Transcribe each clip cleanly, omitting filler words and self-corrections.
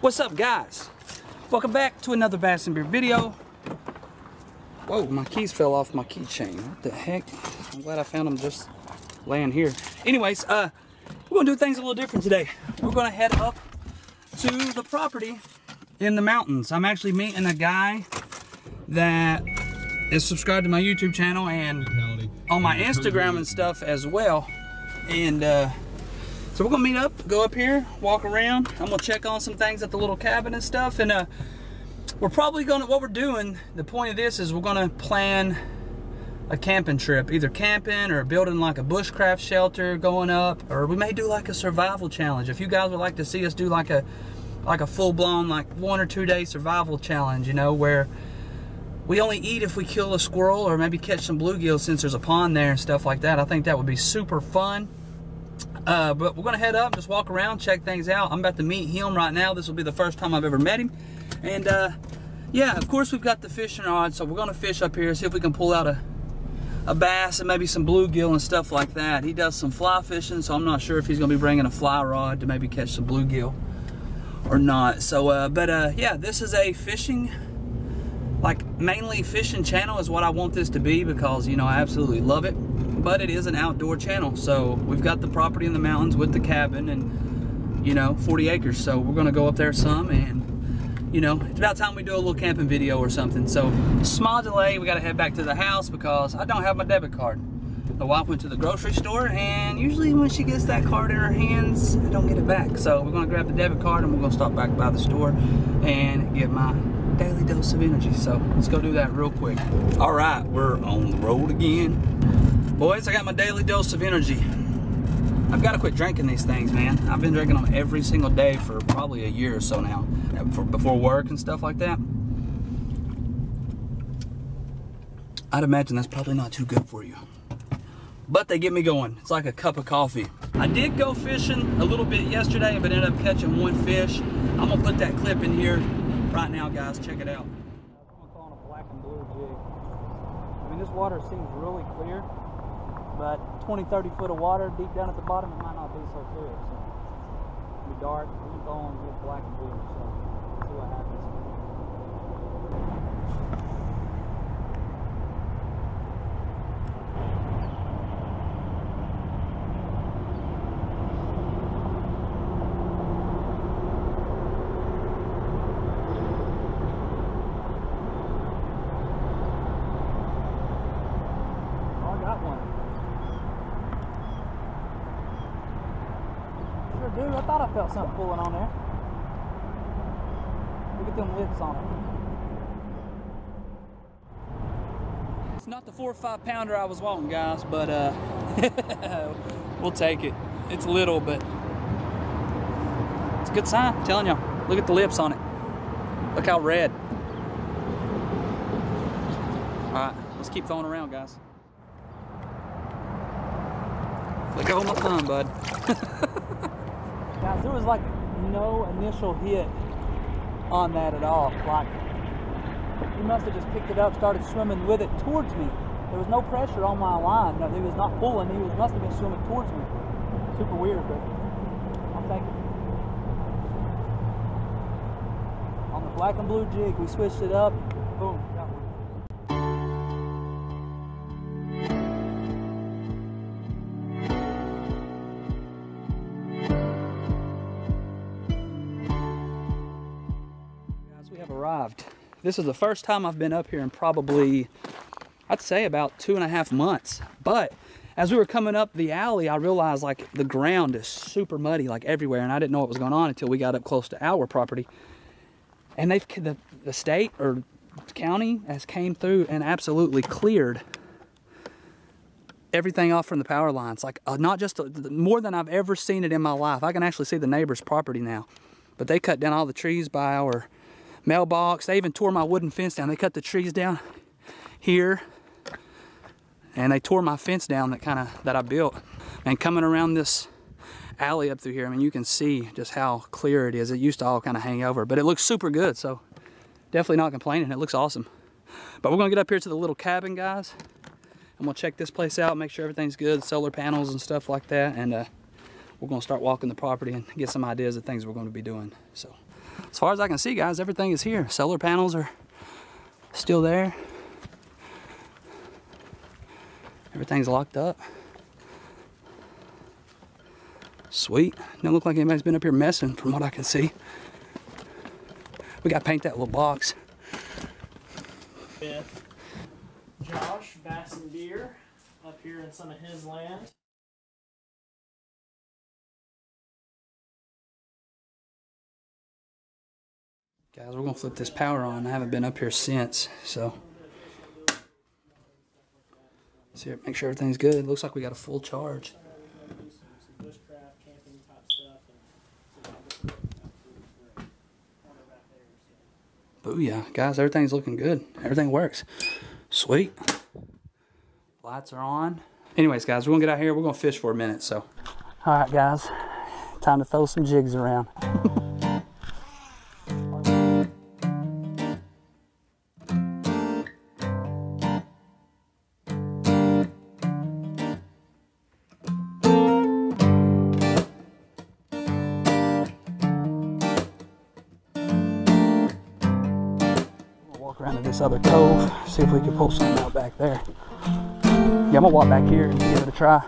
What's up, guys? Welcome back to another Bass and Beer video. Whoa, my keys fell off my keychain. What the heck? I'm glad I found them just laying here. Anyways, we're gonna do things a little different today. We're gonna head up to the property in the mountains. I'm actually meeting a guy that is subscribed to my YouTube channel and on my Instagram and stuff as well. And so we're gonna meet up, go up here, walk around. I'm gonna check on some things at the little cabin and stuff. And we're probably gonna, what we're doing, the point of this is we're gonna plan a camping trip, either camping or building like a bushcraft shelter going up, or we may do like a survival challenge. If you guys would like to see us do like a full-blown like 1 or 2 day survival challenge, you know, where we only eat if we kill a squirrel or maybe catch some bluegill since there's a pond there and stuff like that. I think that would be super fun. But we're gonna head up, just walk around, check things out. I'm about to meet him right now. This will be the first time I've ever met him. And yeah, of course we've got the fishing rod, so we're gonna fish up here, see if we can pull out a bass and maybe some bluegill and stuff like that. He does some fly fishing, so I'm not sure if he's gonna be bringing a fly rod to maybe catch some bluegill or not. So, yeah, this is a fishing, like mainly fishing channel is what I want this to be, because, you know, I absolutely love it. But it is an outdoor channel, so we've got the property in the mountains with the cabin and, you know, 40 acres. So we're gonna go up there some, and, you know, it's about time we do a little camping video or something. So small delay, we gotta head back to the house because I don't have my debit card. The wife went to the grocery store, and usually when she gets that card in her hands, I don't get it back. So we're gonna grab the debit card and we're gonna stop back by the store and get my daily dose of energy. So let's go do that real quick. All right, we're on the road again. Boys, I got my daily dose of energy. I've got to quit drinking these things, man. I've been drinking them every single day for probably a year or so now, before work and stuff like that. I'd imagine that's probably not too good for you, but they get me going. It's like a cup of coffee. I did go fishing a little bit yesterday, but ended up catching one fish. I'm gonna put that clip in here right now, guys. Check it out. I'm calling a black and blue jig. I mean, this water seems really clear, but 20, 30 foot of water deep down at the bottom, it might not be so clear. So it'll be dark. We're going with black and blue, so let's see what happens. Oh, I got one. Dude, I thought I felt something pulling on there. Look at them lips on it. It's not the 4 or 5 pounder I was wanting, guys, but we'll take it. It's little, but it's a good sign. I'm telling y'all, look at the lips on it. Look how red. All right, let's keep throwing around, guys. Let go of my thumb, bud. Guys, there was like no initial hit on that at all. Like, he must have just picked it up, started swimming with it towards me. There was no pressure on my line. No, he was not pulling. He must have been swimming towards me. Super weird, but I'll take it. On the black and blue jig, we switched it up. Boom, got one. Arrived. This is the first time I've been up here in probably, I'd say about 2.5 months. But as we were coming up the alley, I realized like the ground is super muddy like everywhere, and I didn't know what was going on until we got up close to our property. And the state or county has came through and absolutely cleared everything off from the power lines. Like not just more than I've ever seen it in my life. I can actually see the neighbor's property now, but they cut down all the trees by our mailbox. They even tore my wooden fence down. They cut the trees down here, and they tore my fence down that I built. And coming around this alley up through here, I mean, you can see just how clear it is. It used to all kind of hang over, but it looks super good. So definitely not complaining. It looks awesome. But we're gonna get up here to the little cabin, guys. I'm gonna check this place out, make sure everything's good, solar panels and stuff like that, and we're gonna start walking the property and get some ideas of things we're gonna be doing. So as far as I can see, guys, everything is here. Solar panels are still there. Everything's locked up. Sweet. Don't look like anybody's been up here messing from what I can see. We got to paint that little box. With Josh, Bass and Deer, up here in some of his land. Guys, we're going to flip this power on. I haven't been up here since, so. Let's see, make sure everything's good. Looks like we got a full charge. Some bushcraft, camping type stuff. Booyah. Guys, everything's looking good. Everything works. Sweet. Lights are on. Anyways, guys, we're going to get out here. We're going to fish for a minute, so. All right, guys. Time to throw some jigs around. Around to this other cove, see if we can pull something out back there. Yeah, I'm gonna walk back here and give it a try.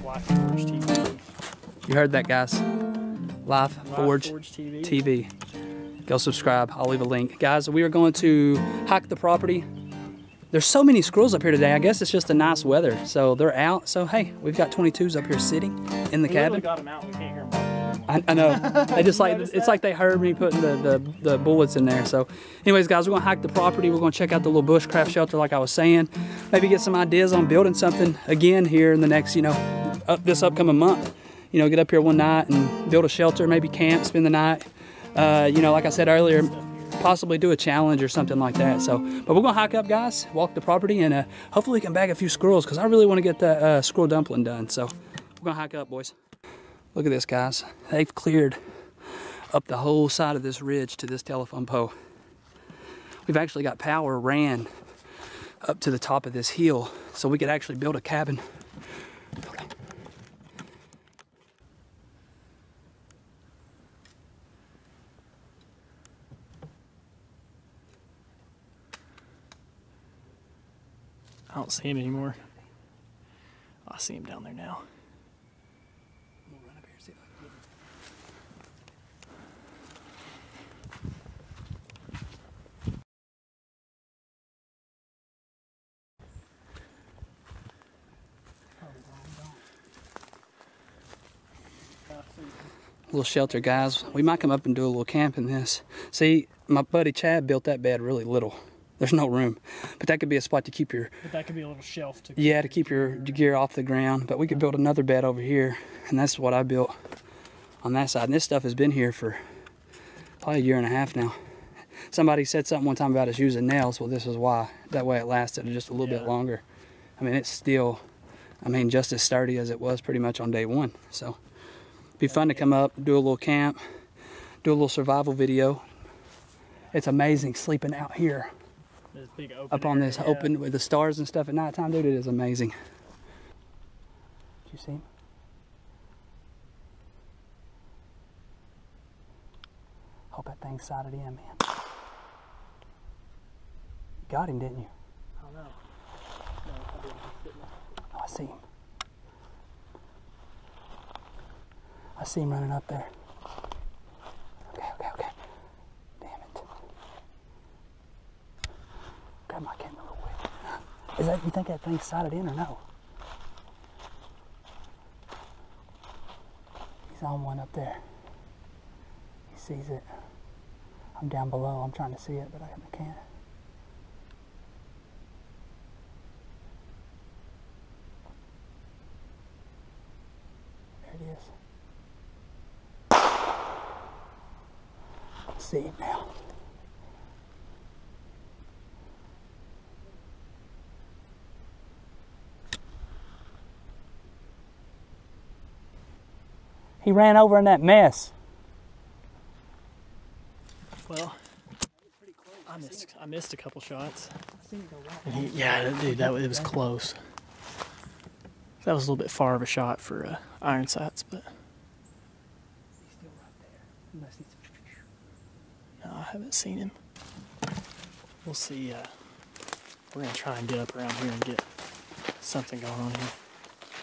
Live Forge TV. You heard that, guys. Live Forge TV. TV. Go subscribe. I'll leave a link. Guys, we are going to hike the property. There's so many squirrels up here today. I guess it's just a nice weather, so they're out. So hey, we've got 22s up here sitting in the cabin. We got them out. We can't hear them. I know. They just like, it's like they heard me putting the bullets in there. So anyways, guys, we're gonna hike the property. We're gonna check out the little bushcraft shelter like I was saying. Maybe get some ideas on building something again here in the next, this upcoming month. Get up here one night and build a shelter, maybe camp, spend the night. Like I said earlier, possibly do a challenge or something like that. So, but we're gonna hike up, guys, walk the property, and hopefully we can bag a few squirrels because I really want to get that squirrel dumpling done. So we're gonna hike up, boys. Look at this, guys. They've cleared up the whole side of this ridge to this telephone pole. We've actually got power ran up to the top of this hill so we could actually build a cabin. I don't see him anymore. I see him down there now. Little shelter, guys. We might come up and do a little camp in this. See, my buddy Chad built that bed really little. There's no room, but that could be a spot to keep your. But that could be a little shelf to. Yeah, to keep your gear off the ground. But we could build another bed over here, and that's what I built on that side. And this stuff has been here for probably a year and a half now. Somebody said something one time about us using nails. Well, this is why. That way it lasted just a little bit longer. I mean, it's still, just as sturdy as it was pretty much on day one. So, it'd be fun to come up, do a little camp, do a little survival video. It's amazing sleeping out here. This big open up on this open with the stars and stuff at nighttime, dude. It is amazing. Did you see him? Hope that thing sighted in, man. Got him, didn't you? I don't know. No, I didn't. Oh, I see him. I see him running up there. Okay. Damn it. Grab my camera real quick. You think that thing's sighted in or no? He's on one up there. He sees it. I'm down below. I'm trying to see it, but I can't. There it is. See it now. He ran over in that mess. Well, I missed a couple shots. Yeah, dude, it was close. That was a little bit far of a shot for iron sights, but He's still right there. Unless he's... no, I haven't seen him. We'll see. We're going to try and get up around here and get something going on here.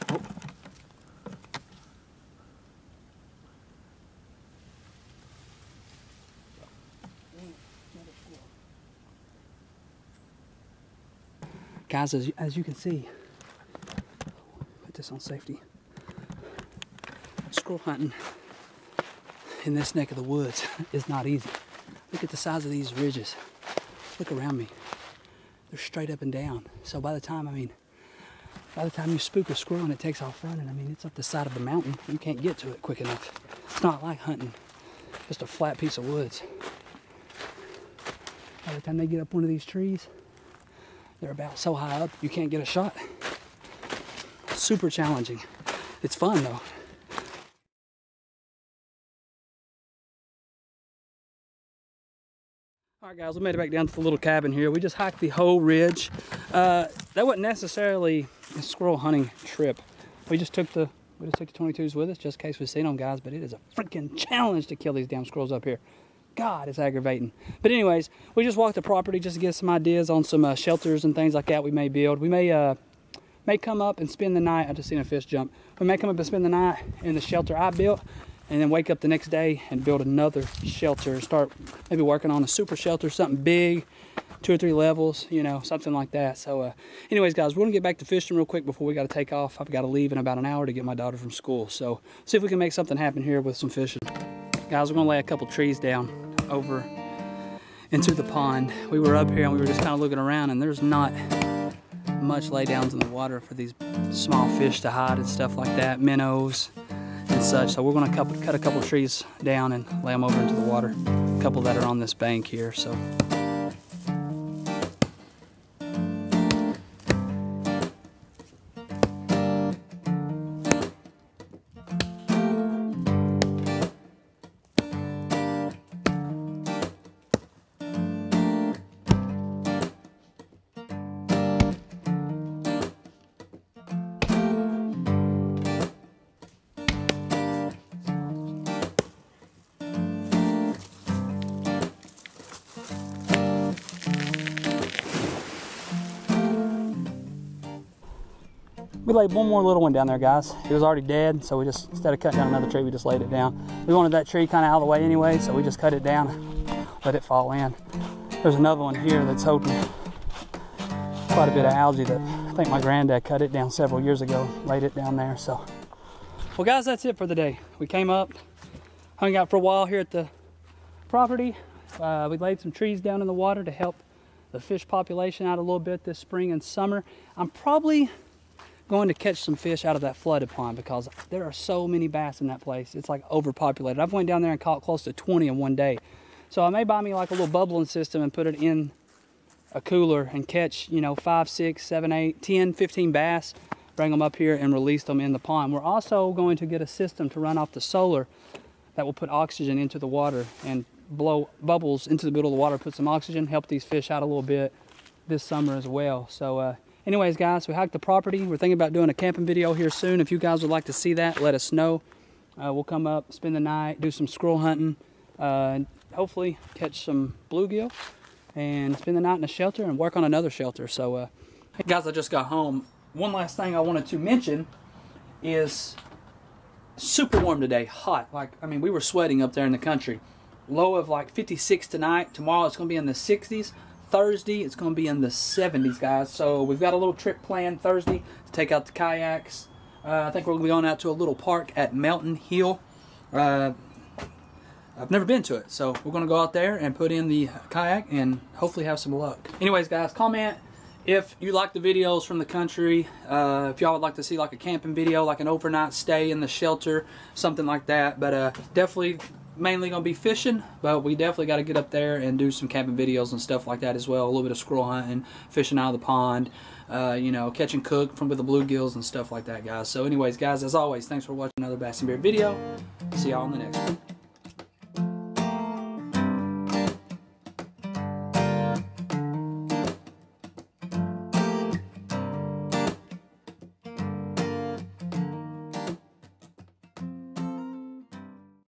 Oh. Guys, as you can see, put this on safety. Squirrel hunting in this neck of the woods is not easy. Look at the size of these ridges. Look around me. They're straight up and down. So by the time you spook a squirrel and it takes off running, I mean, it's up the side of the mountain. You can't get to it quick enough. It's not like hunting just a flat piece of woods. By the time they get up one of these trees, they're about so high up, you can't get a shot. Super challenging. It's fun though. Alright guys, we made it back down to the little cabin here. We just hiked the whole ridge. That wasn't necessarily a squirrel hunting trip. We just took the 22s with us just in case we've seen them, guys, but it is a freaking challenge to kill these damn squirrels up here. God, it's aggravating. But anyways, we just walked the property just to get some ideas on some shelters and things like that we may build. We may come up and spend the night. I just seen a fish jump. We may come up and spend the night in the shelter I built, and then wake up the next day and build another shelter. Start maybe working on a super shelter, something big, 2 or 3 levels, you know, something like that. So anyways, guys, we're gonna get back to fishing real quick before we gotta take off. I've got to leave in about an hour to get my daughter from school. So see if we can make something happen here with some fishing. Guys, we're gonna lay a couple trees down over into the pond. We were up here and we were just kind of looking around, and there's not much laydowns in the water for these small fish to hide and stuff like that, minnows and such. So we're gonna cut a couple trees down and lay them over into the water. A couple that are on this bank here. So. We laid one more little one down there, guys. It was already dead, so we just, instead of cutting down another tree, we just laid it down. We wanted that tree kind of out of the way anyway, so we just cut it down, let it fall in. There's another one here that's holding quite a bit of algae that I think my granddad cut it down several years ago, laid it down there. So, well guys, that's it for the day. We came up, hung out for a while here at the property. We laid some trees down in the water to help the fish population out a little bit this spring and summer. I'm probably going to catch some fish out of that flooded pond because there are so many bass in that place. It's like overpopulated. I've went down there and caught close to 20 in one day. So I may buy me like a little bubbling system and put it in a cooler and catch, you know, 5, 6, 7, 8, 10, 15 bass, bring them up here and release them in the pond. We're also going to get a system to run off the solar that will put oxygen into the water and blow bubbles into the middle of the water, put some oxygen, help these fish out a little bit this summer as well. So anyways, guys, we hiked the property. We're thinking about doing a camping video here soon. If you guys would like to see that, let us know. We'll come up, spend the night, do some squirrel hunting, and hopefully catch some bluegill and spend the night in a shelter and work on another shelter. So, hey guys, I just got home. One last thing I wanted to mention is super warm today, hot. Like, I mean, we were sweating up there in the country. Low of like 56 tonight. Tomorrow it's going to be in the 60s. Thursday it's going to be in the 70s, guys. So we've got a little trip planned Thursday to take out the kayaks. I think we're going to be going out to a little park at Mountain Hill. I've never been to it, so we're going to go out there and put in the kayak and hopefully have some luck. Anyways, guys, comment if you like the videos from the country, if y'all would like to see like a camping video, like an overnight stay in the shelter, something like that. But definitely mainly going to be fishing, but we definitely got to get up there and do some camping videos and stuff like that as well. A little bit of squirrel hunting, fishing out of the pond, you know, catching cook with the bluegills and stuff like that, guys. So anyways, guys, as always, thanks for watching another Bass and Beard video. See y'all on the next one.